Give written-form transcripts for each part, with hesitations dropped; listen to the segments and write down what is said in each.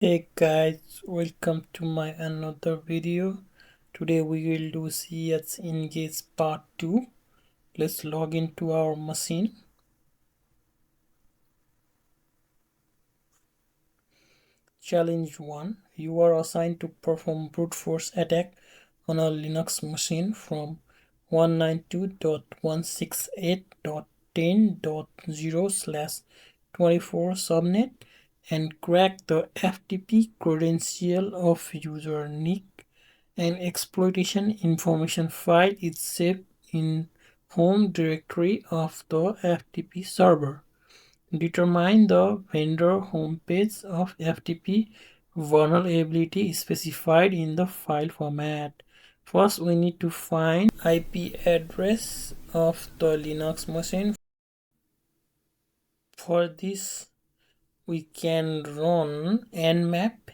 Hey guys, welcome to my another video. Today we will do CEH Engage part 2. Let's log into our machine. Challenge 1. You are assigned to perform brute force attack on a Linux machine from 192.168.10.0/24 subnet and crack the FTP credential of user nick. An exploitation information file is saved in home directory of the FTP server. Determine the vendor homepage of FTP vulnerability specified in the file format. First, we need to find IP address of the Linux machine. For this, we can run nmap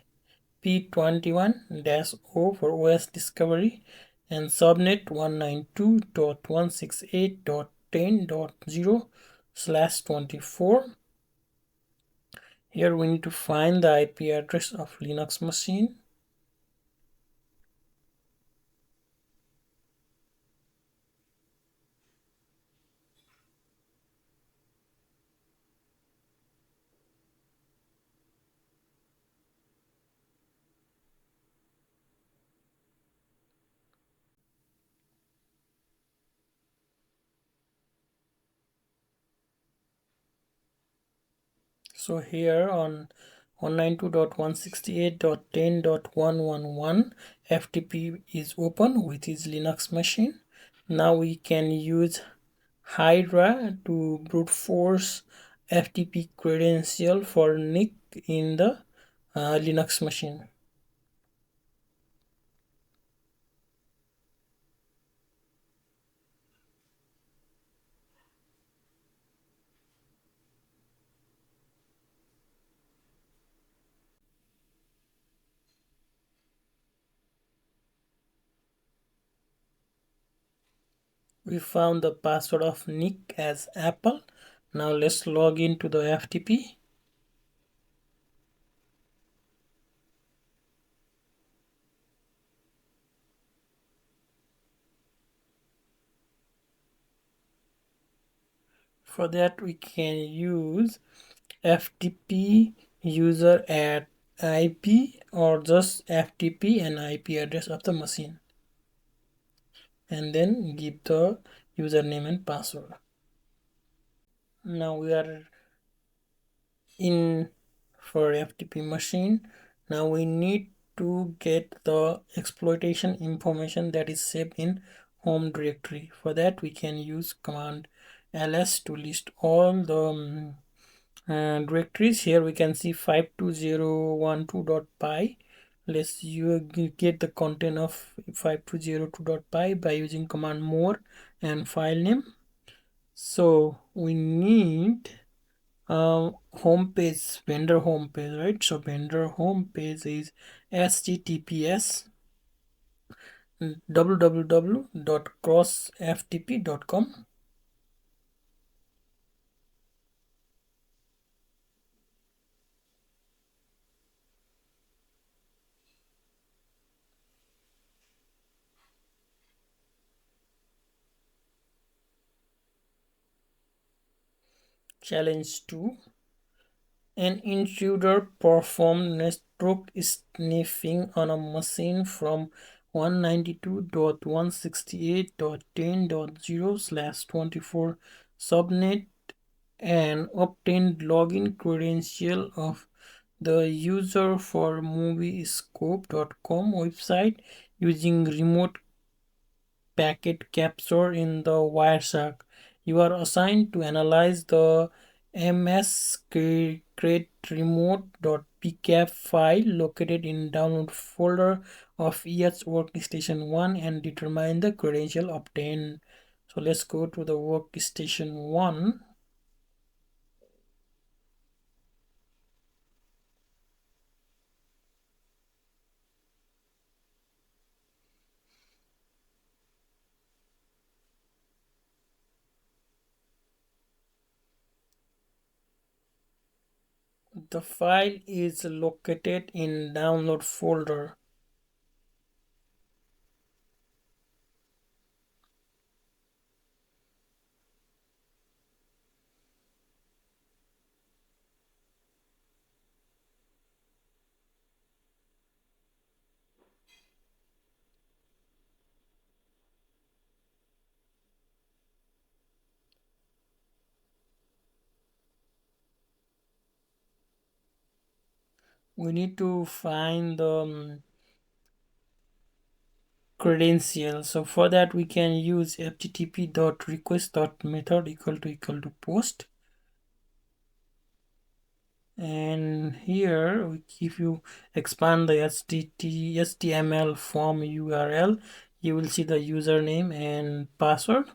p21-o for OS discovery and subnet 192.168.10.0/24. Here we need to find the IP address of Linux machine. So here on 192.168.10.111 FTP is open, which is Linux machine. Now we can use Hydra to brute force FTP credential for nick in the Linux machine. We found the password of nick as Apple. Now let's log into the FTP. For that we can use FTP user at IP or just FTP and IP address of the machine, and then give the username and password. Now we are in for FTP machine. Now we need to get the exploitation information that is saved in home directory. For that we can use command ls to list all the directories. Here we can see 52012.py. Let's get the content of 52012.py by using command more and file name. So we need homepage, vendor homepage, right? So vendor homepage is https www.crossftp.com. Challenge 2. An intruder performed network sniffing on a machine from 192.168.10.0/24 subnet and obtained login credential of the user for moviescope.com website using remote packet capture in the Wireshark. You are assigned to analyze the mscreate remote.pcap file located in download folder of EH workstation 1 and determine the credential obtained. So let's go to the workstation 1. The file is located in download folder. We need to find the credential. So for that we can use http.request.method equal to post, and here if you expand the HTML form URL, you will see the username and password.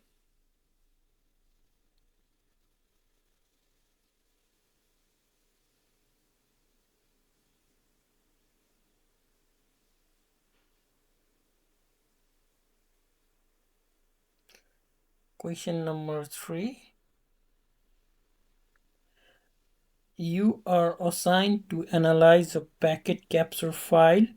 Question number 3. You are assigned to analyze a packet capture file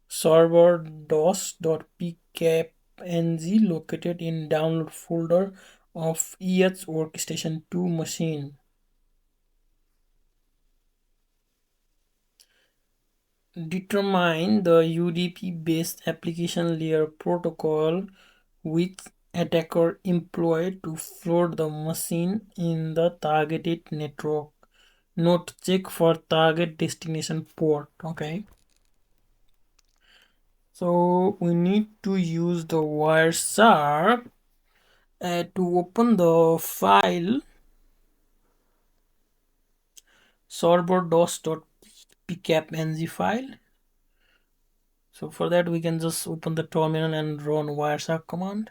server dos.pkapng located in download folder of EH Workstation 2 machine. Determine the UDP-based application layer protocol which attacker employed to flood the machine in the targeted network. Note: check for target destination port. Okay. So we need to use the Wireshark to open the file server.pkapng file. So for that we can just open the terminal and run Wireshark command.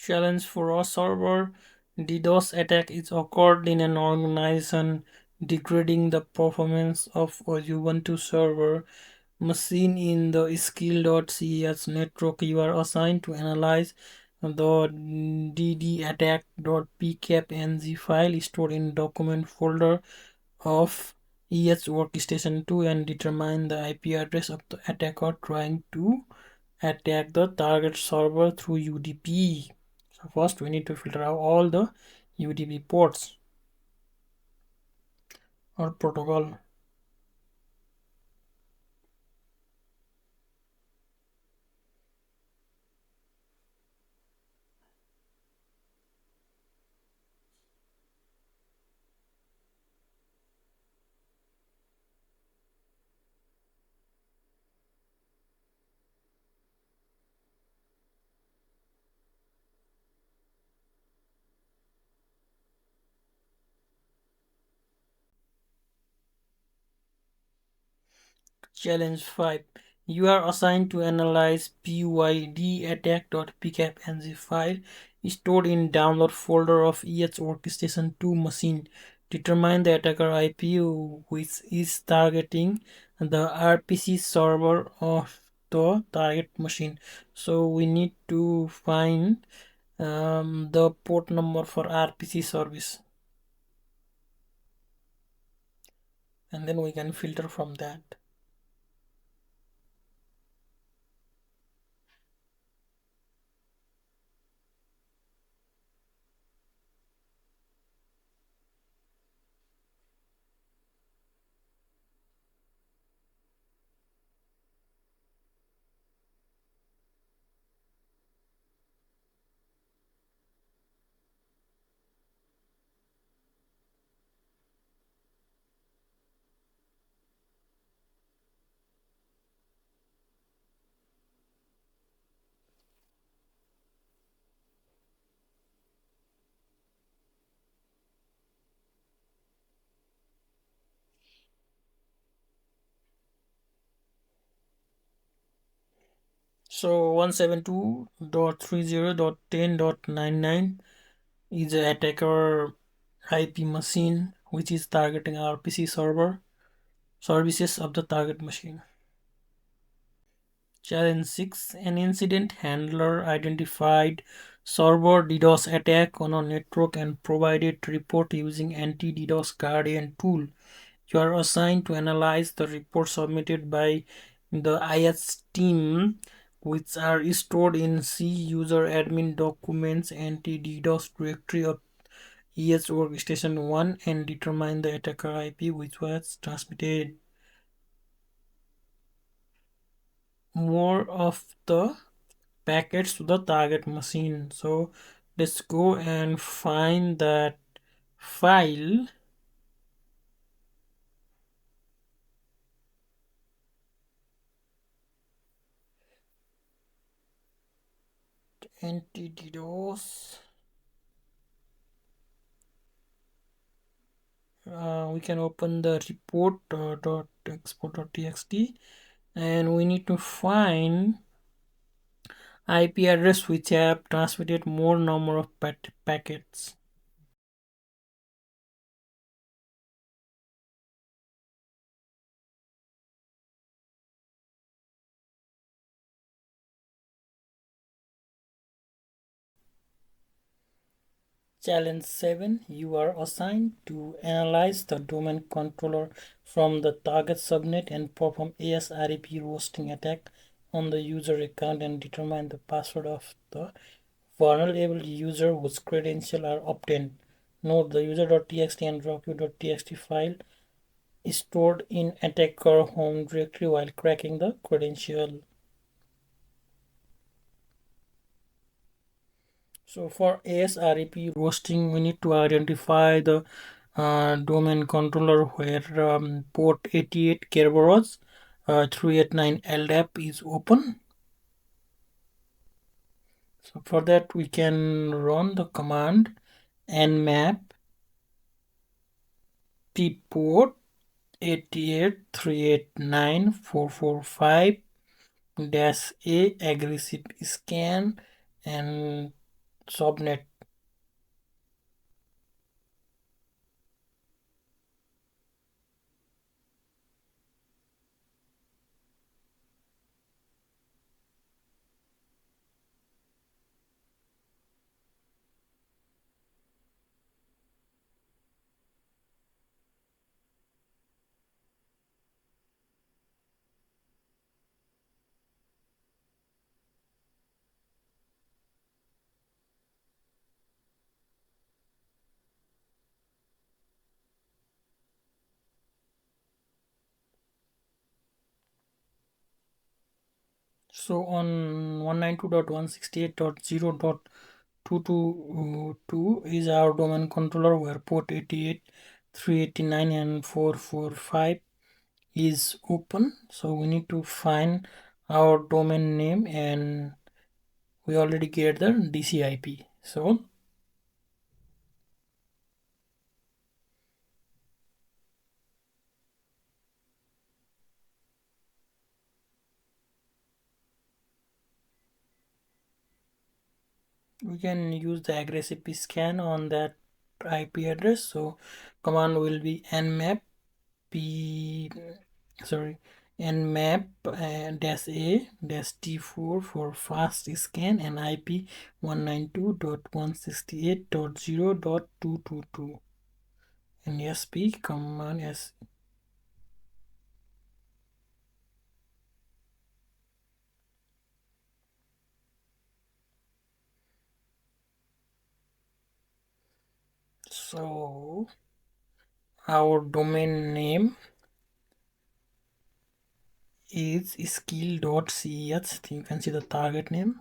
Challenge for a server: DDoS attack is occurred in an organization, degrading the performance of a Ubuntu server machine in the skill.ceh network. You are assigned to analyze the ddattack.pkapng file stored in document folder of EH Workstation 2 and determine the IP address of the attacker trying to attack the target server through UDP. So first we need to filter out all the UDP ports or protocol. Challenge 5. You are assigned to analyze pydattack.pkapng file stored in download folder of EH Workstation 2 machine. Determine the attacker IP which is targeting the RPC server of the target machine. So we need to find the port number for RPC service, and then we can filter from that. So 172.30.10.99 is an attacker IP machine which is targeting our PC server services of the target machine. Challenge 6. An incident handler identified server DDoS attack on a network and provided report using anti-DDoS Guardian tool. You are assigned to analyze the report submitted by the IS team, which are stored in C user admin documents anti-DDoS directory of ES workstation 1 and determine the attacker IP which was transmitted. More of the packets to the target machine. So let's go and find that file. Anti-DDoS. We can open the report .export.txt and we need to find IP address which have transmitted more number of packets. Challenge 7. You are assigned to analyze the domain controller from the target subnet and perform ASREP roasting attack on the user account and determine the password of the vulnerable user whose credentials are obtained. Note the user.txt and rockview.txt file is stored in attacker home directory while cracking the credential. So for ASREP roasting, we need to identify the domain controller where port 88 Kerberos 389 LDAP is open. So for that we can run the command nmap port 88.389.445-A aggressive scan and subnet. So on 192.168.0.222 is our domain controller where port 88, 389 and 445 is open. So we need to find our domain name and we already get the DCIP. So we can use the aggressive scan on that IP address. So command will be nmap p nmap dash a dash t4 for fast scan and IP 192.168.0.222 and sp command s. So our domain name is skill.ceh. You can see the target name.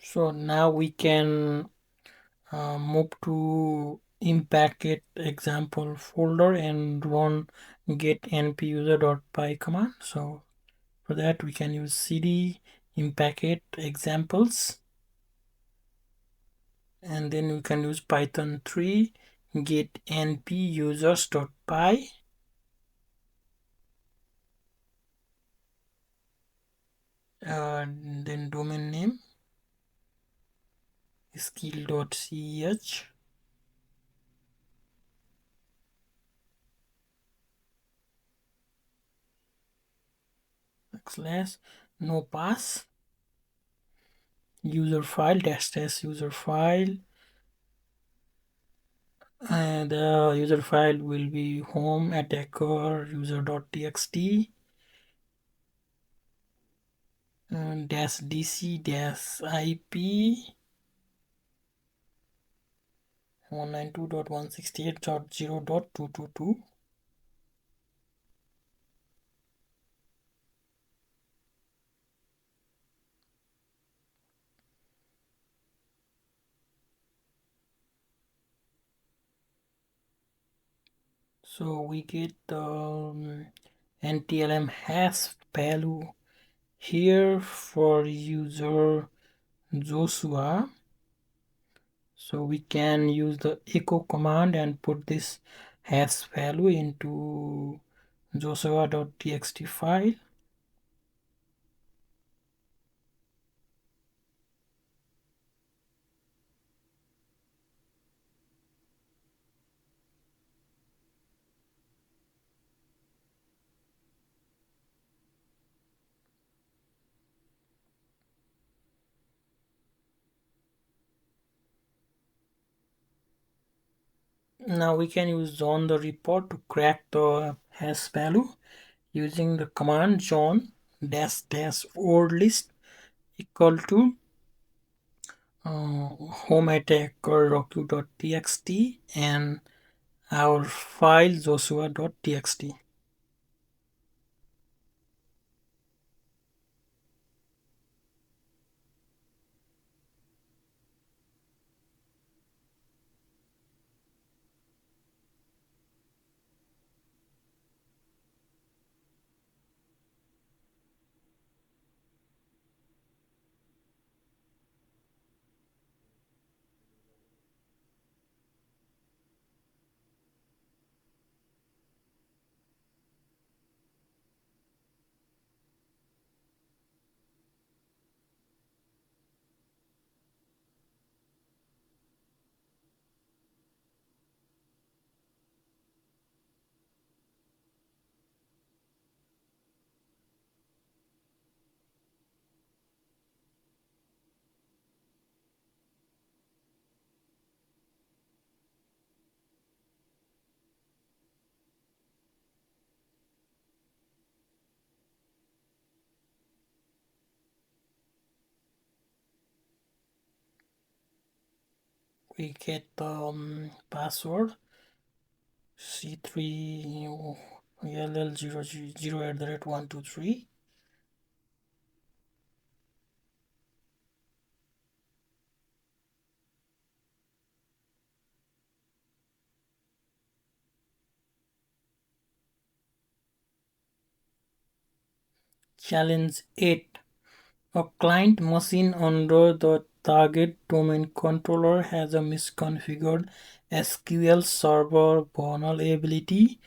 So now we can move to impacket example folder and run get npuser.py command. So for that we can use cd impacket examples and then we can use python 3 get npusers.py Then domain name skill.ceh slash no pass user file dash user file, and the user file will be home attacker user.txt and dash dc dash ip 192.168.0.222. So we get the NTLM hash value here for user Joshua. So we can use the echo command and put this hash value into joshua.txt file. Now we can use John the report to crack the hash value using the command John dash dash word list equal to home attacker rocky.txt and our file joshua.txt. We get the password C3LL00123. Challenge 8. A client machine under the target domain controller has a misconfigured SQL Server vulnerability.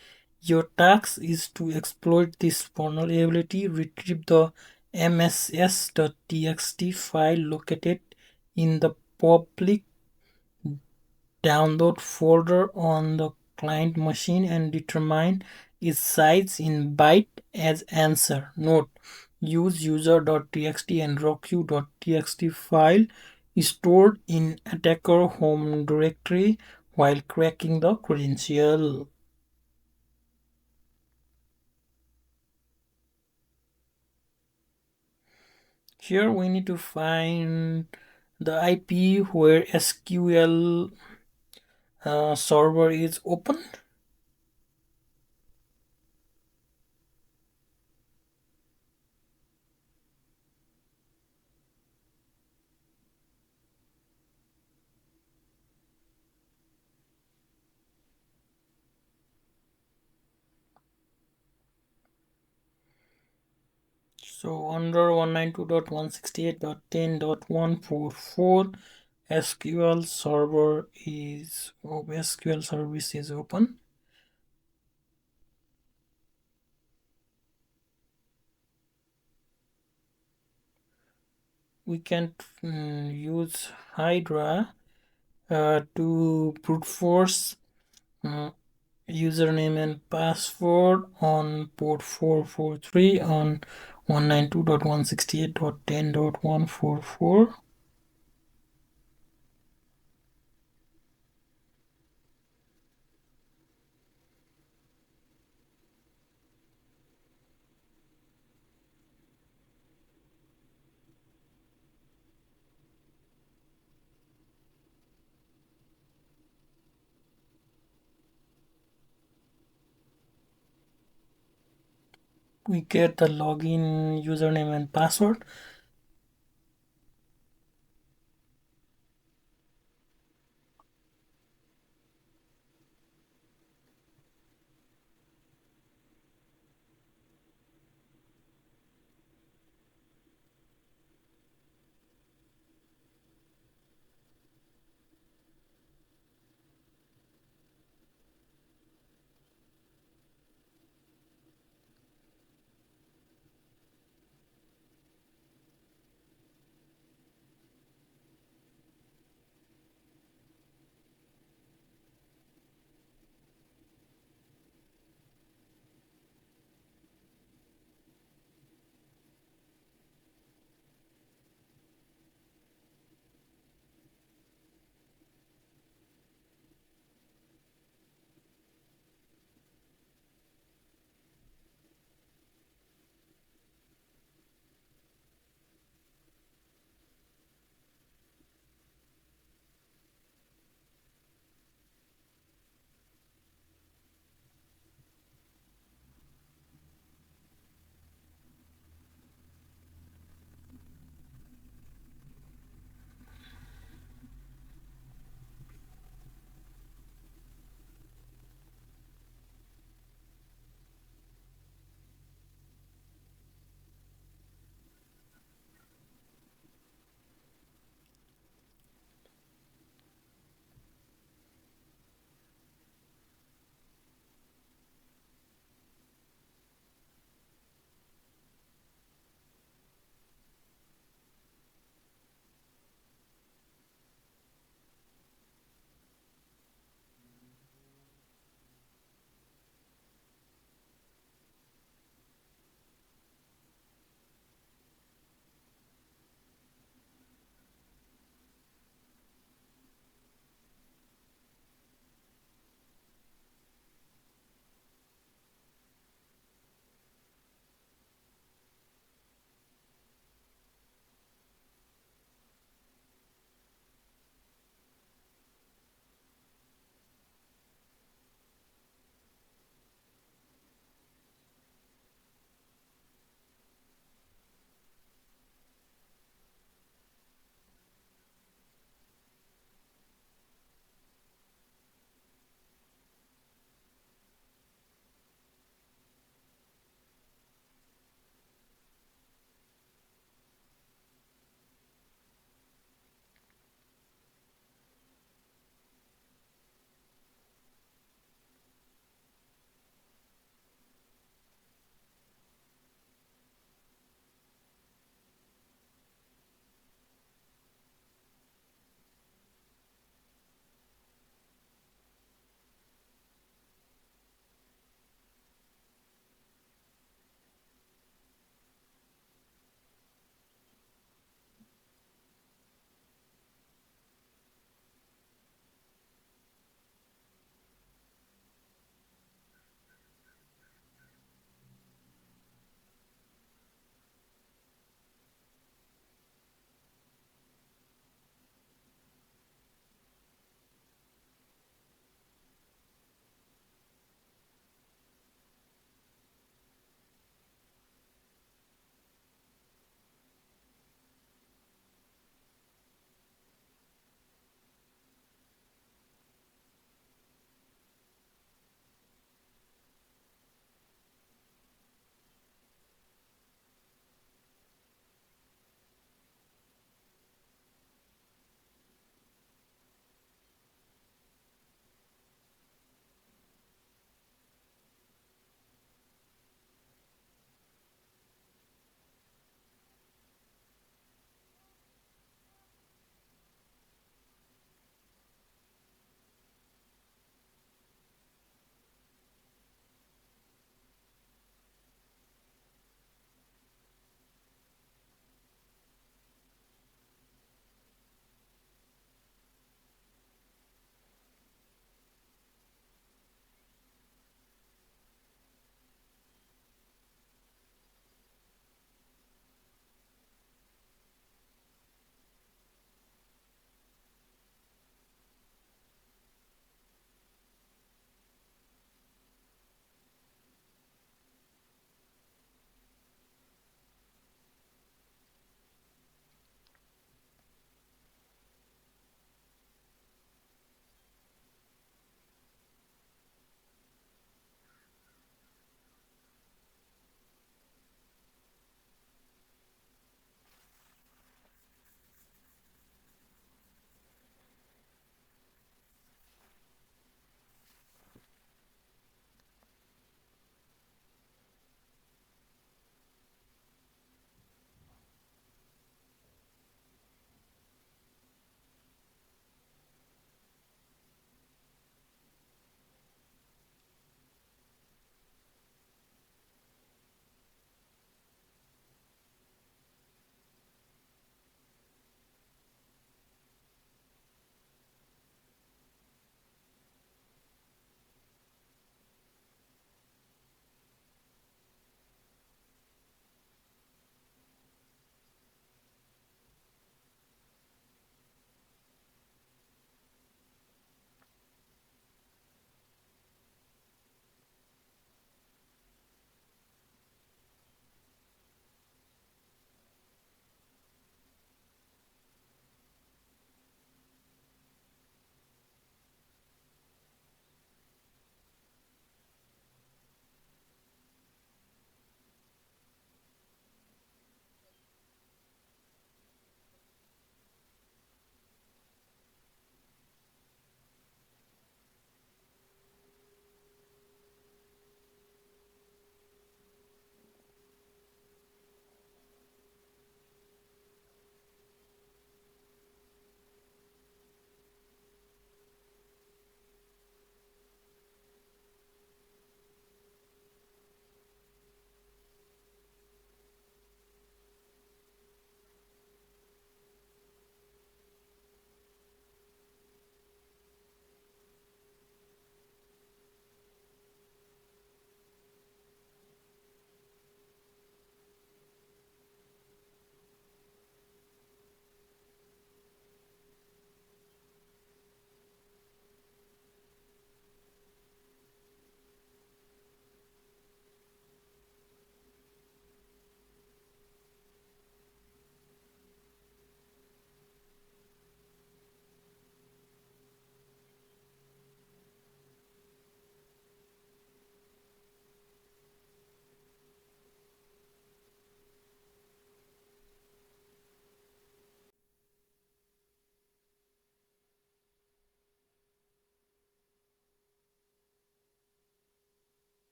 Your task is to exploit this vulnerability, retrieve the mss.txt file located in the public download folder on the client machine and determine its size in byte as answer. Note: use user.txt and rocky.txt file stored in attacker home directory while cracking the credential. Here we need to find the IP where SQL server is open. So under 192.168.10.144 SQL server is SQL service is open. we can use Hydra to brute force uh, username and password on port 443 on 192.168.10.144. We get the login username and password.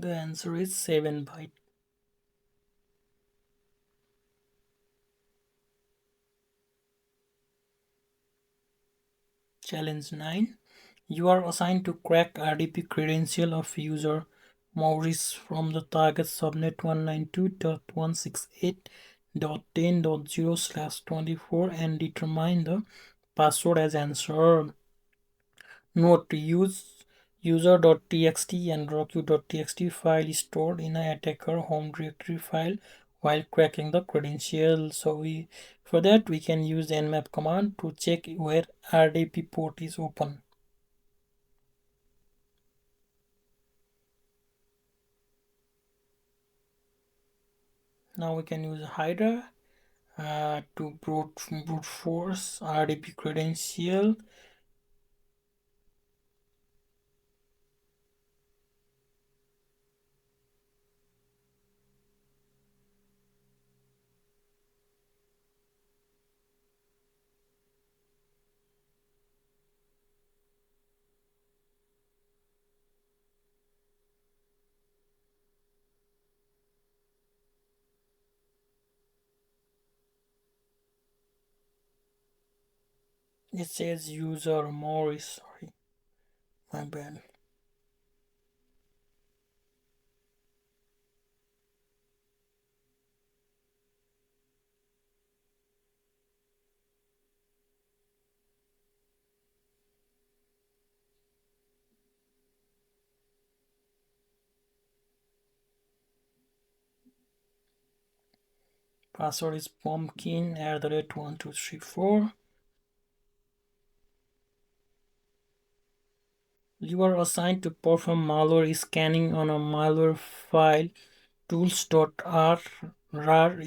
The answer is 7 byte. Challenge 9. You are assigned to crack RDP credential of user Maurice from the target subnet 192.168.10.0/24 and determine the password as answered. Note: use user.txt and rocu.txt file stored in an attacker home directory file while cracking the credential. So for that we can use the nmap command to check where RDP port is open. Now we can use Hydra to brute force RDP credential. It says user Morris. Sorry, my bad. Password is pumpkin@1234. You are assigned to perform malware scanning on a malware file tools.rar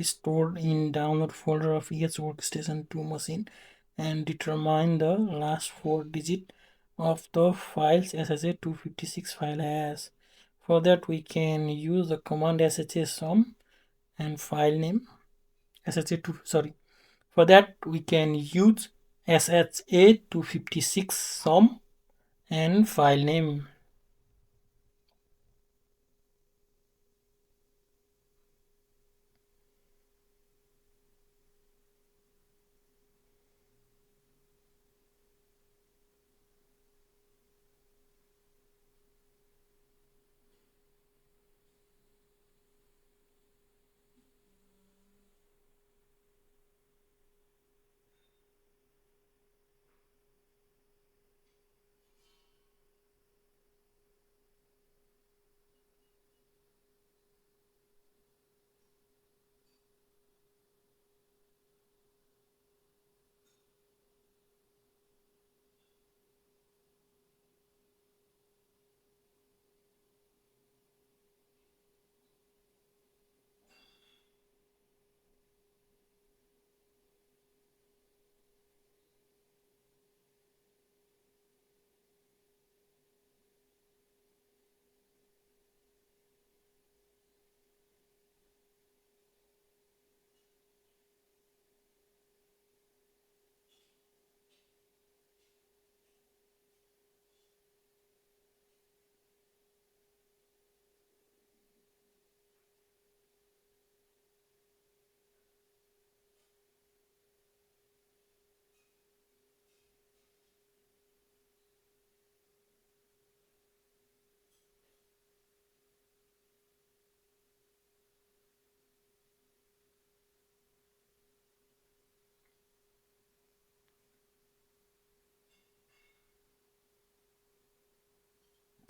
stored in download folder of EH Workstation 2 machine and determine the last 4 digits of the file's SSH 256 file hash. For that we can use the command shm and file name SSH2 sorry. For that we can use SHA256 sum and file name.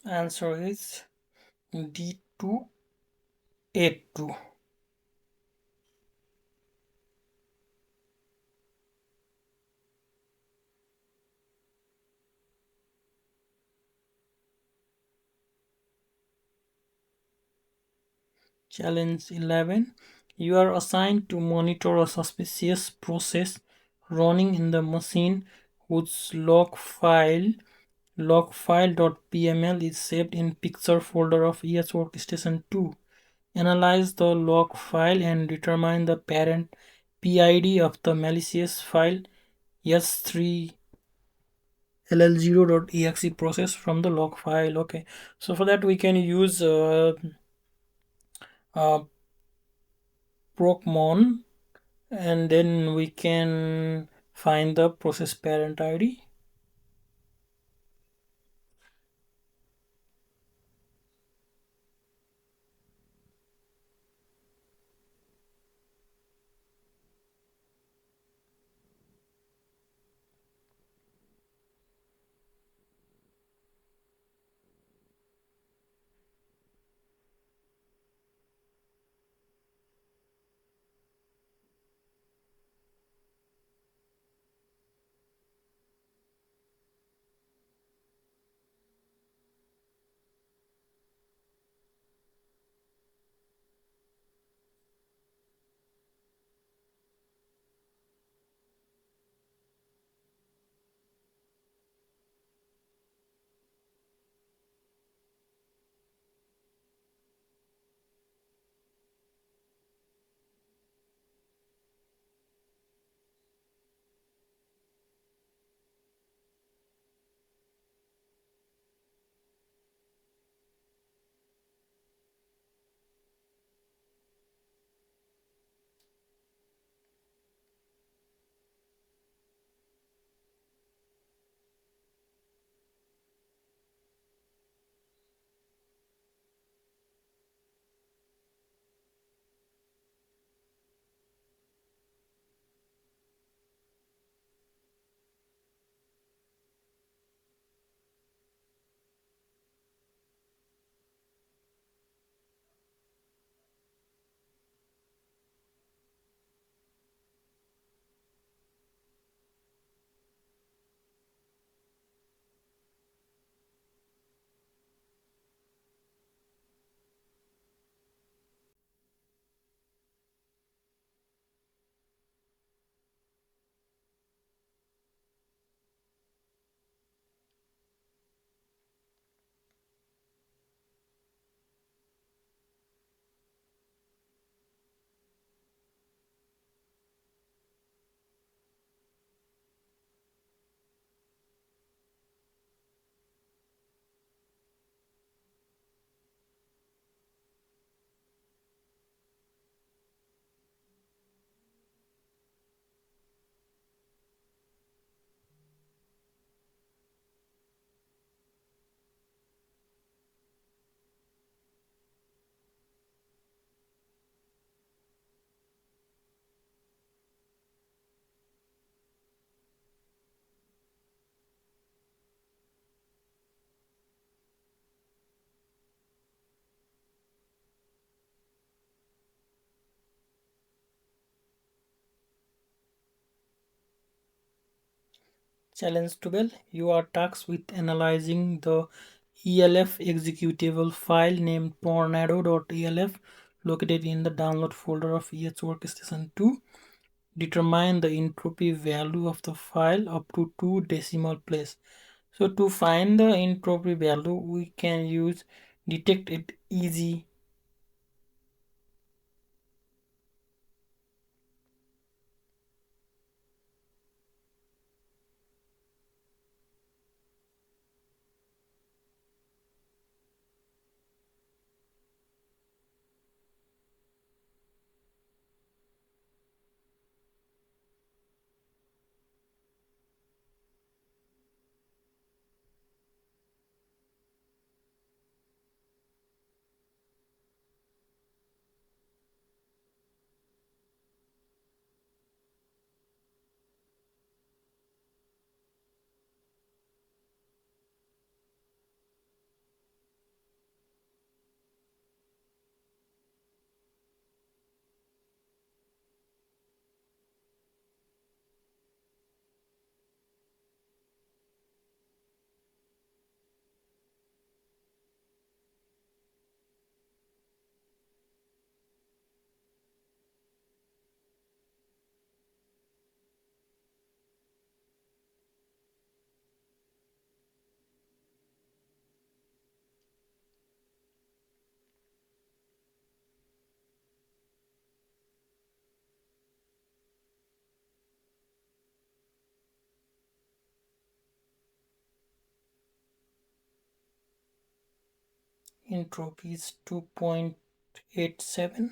Answer is D282. Challenge 11. You are assigned to monitor a suspicious process running in the machine whose logfile.pml is saved in picture folder of ES Workstation 2. Analyze the log file and determine the parent PID of the malicious file S3 ll0.exe process from the log file. Okay, so for that we can use uh, procmon, and then we can find the process parent id. Challenge 12. You are tasked with analyzing the ELF executable file named tornado.elf located in the download folder of EH Workstation 2. Determine the entropy value of the file up to 2 decimal place. So to find the entropy value, we can use detect it easy. Entropy is 2.87.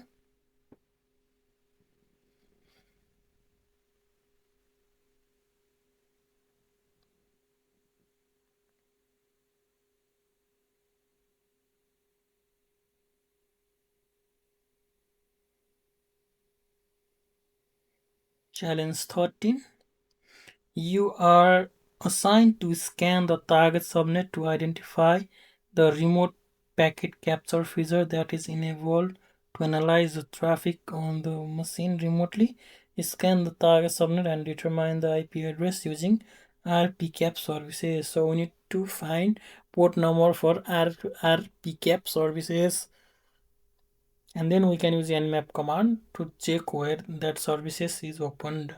Challenge 13. You are assigned to scan the target subnet to identify the remote packet capture feature that is enabled to analyze the traffic on the machine remotely. Scan the target subnet and determine the IP address using RPCAP services. So we need to find port number for RPCAP services, and then we can use nmap command to check where that services is opened.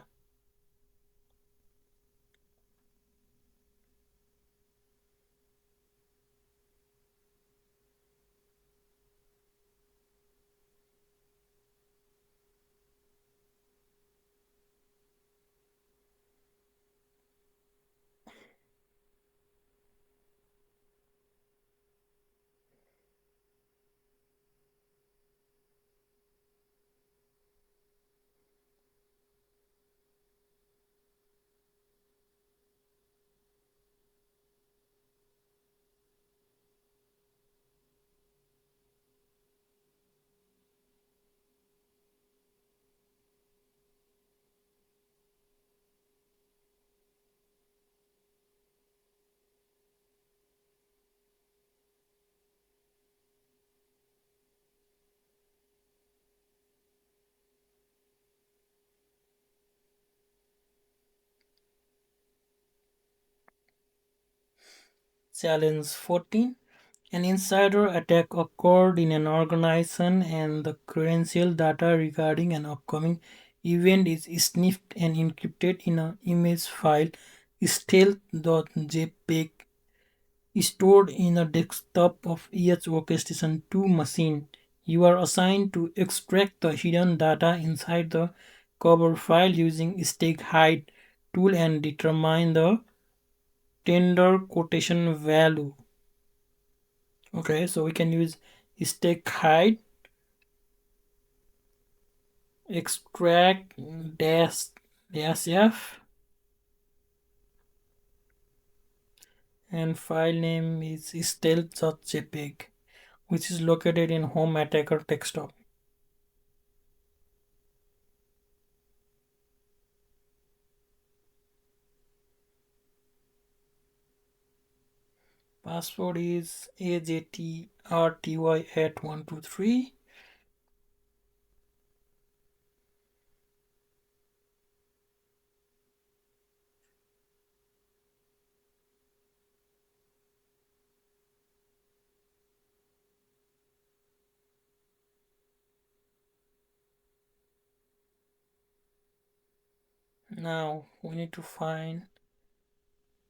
Challenge 14. An insider attack occurred in an organization and the credential data regarding an upcoming event is sniffed and encrypted in an image file stealth.jpg stored in a desktop of each workstation 2 machine. You are assigned to extract the hidden data inside the cover file using stake hide tool and determine the tender quotation value. Okay, so we can use stake hide, extract dash f, and file name is stealth.jpg, which is located in home attacker desktop. Password is AJTRTY8123. Now we need to find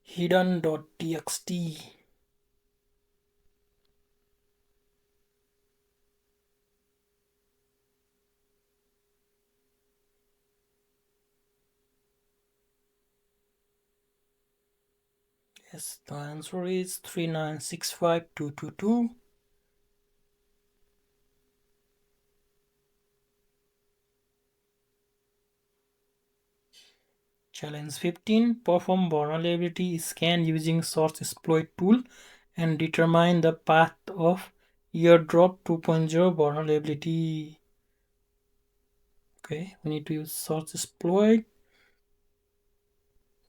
hidden.txt. Yes, the answer is 3965222. Challenge 15. Perform vulnerability scan using source exploit tool and determine the path of airdrop 2.0 vulnerability. Okay, we need to use source exploit,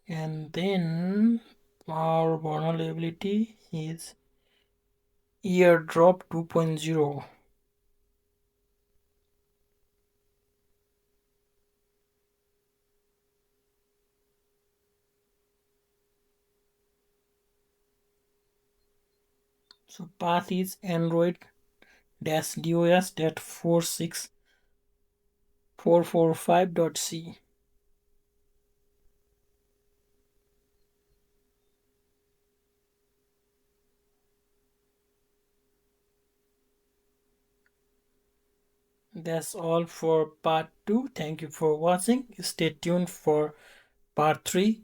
and then our vulnerability is airdrop 2.0. So path is android-dos.46445.c. That's all for part 2. Thank you for watching. Stay tuned for part 3.